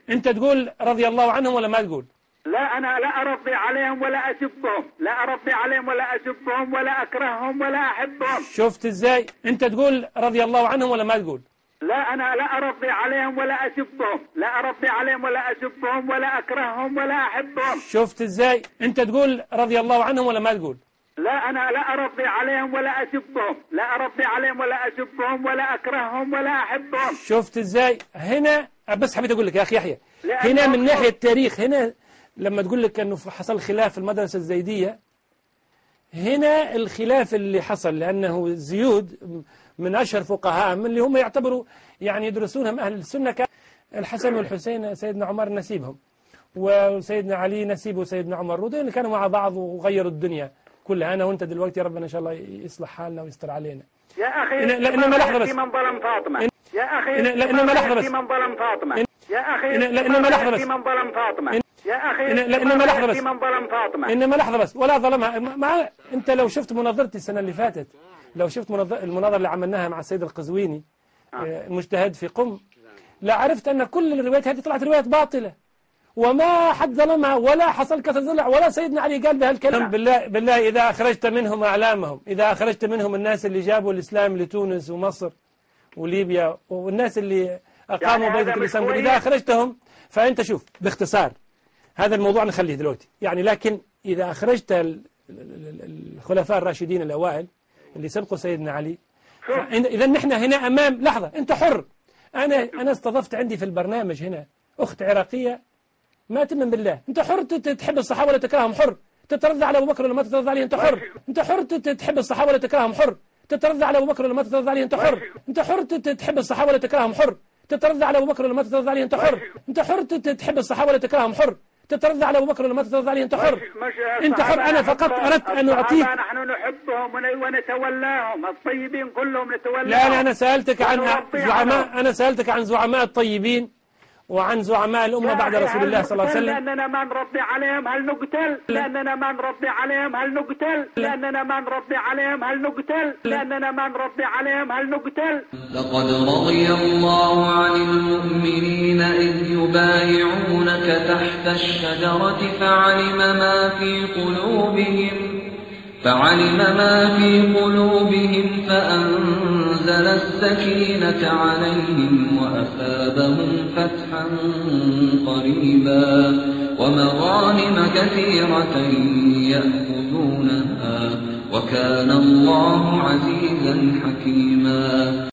أنت تقول رضي الله عنهم ولا ما تقول؟ لا، أنا لا أرضي عليهم ولا أسبهم، لا أرضي عليهم ولا أسبهم ولا أكرههم ولا أحبهم. شفت إزاي؟ أنت تقول رضي الله عنهم ولا ما تقول؟ لا، أنا لا أرضي عليهم ولا أسبهم، لا أرضي عليهم ولا أسبهم ولا أكرههم ولا أحبهم. شفت إزاي؟ أنت تقول رضي الله عنهم ولا ما تقول؟ لا، أنا لا أرضي عليهم ولا أسبهم، لا أرضي عليهم ولا أسبهم ولا أكرههم ولا أحبهم. شفت إزاي؟ هنا بس حبيت أقول لك يا أخي يحيى، هنا من ناحية التاريخ، هنا لما تقول لك أنه حصل خلاف في المدرسة الزيدية، هنا الخلاف اللي حصل لأنه زيود من أشهر فقهاء من اللي هم يعتبروا يعني يدرسونهم أهل السنة، كان الحسن والحسين سيدنا عمر نسيبهم، وسيدنا علي نسيبه سيدنا عمر، ودول كانوا مع بعض وغيروا الدنيا كلها. أنا وأنت دلوقتي ربنا إن شاء الله يصلح حالنا ويستر علينا. يا أخي لأنما لحظة بس، من ظلم فاطمة يا أخي، لأنما لحظة بس، من ظلم فاطمة يا أخي، لأنما لحظة بس، من ظلم فاطمة يا أخي، لأنما لحظة بس، من ظلم فاطمة، إنما لحظة بس ولا ظلمها. أنت لو شفت مناظرتي السنة اللي فاتت، لو شفت المناظرة اللي عملناها مع السيد القزويني المجتهد في قم، لعرفت أن كل الروايات هذه طلعت روايات باطلة وما حد ظلمها ولا حصل كسر ضلع ولا سيدنا علي قال بهالكلام. بالله إذا أخرجت منهم أعلامهم، إذا أخرجت منهم الناس اللي جابوا الإسلام لتونس ومصر وليبيا والناس اللي أقاموا يعني بيضة الإسلام، إذا أخرجتهم فأنت شوف باختصار هذا الموضوع نخليه دلوقتي يعني، لكن إذا أخرجت الخلفاء الراشدين الأوائل اللي سبقوا سيدنا علي، إذا نحن هنا أمام لحظة. أنت حر. أنا استضفت عندي في البرنامج هنا أخت عراقية ما تؤمن بالله، أنت حر تحب الصحابة ولا تكرههم، حر تترضى على أبو بكر ولا ما تترضى عليه، أنت حر. أنت حر تحب الصحابة ولا تكرههم، حر تترضى على أبو بكر ولا ما تترضى عليه، أنت حر. أنت حر تحب الصحابة ولا تكرههم، حر تترضى على أبو بكر ولا ما تترضى عليه، أنت حر. أنت حر تحب الصحابة ولا تكرههم، حر تترضى على أبو بكر ولا ما تترضى عليه، أنت حر. أنت حر. أنا فقط أردت أن أعطيك. نحن نحبهم ونتولاهم، الطيبين كلهم نتولاهم. لا أنا سألتك عن زعماء، أنا سألتك عن زعماء الطيبين وعن زعماء الأمة بعد رسول الله صلى الله عليه وسلم. لأننا ما نربي عليهم هل نقتل، لأننا ما نربي عليهم هل نقتل، لأننا ما نربي عليهم هل نقتل، لأننا ما نربي عليهم هل نقتل. لقد رضي الله عن المؤمنين إذ يبايعونك تحت الشجرة فعلم ما في قلوبهم فأنزل السكينة عليهم وأثابهم فتحا قريبا ومغانم كثيرة يأخذونها وكان الله عزيزا حكيما.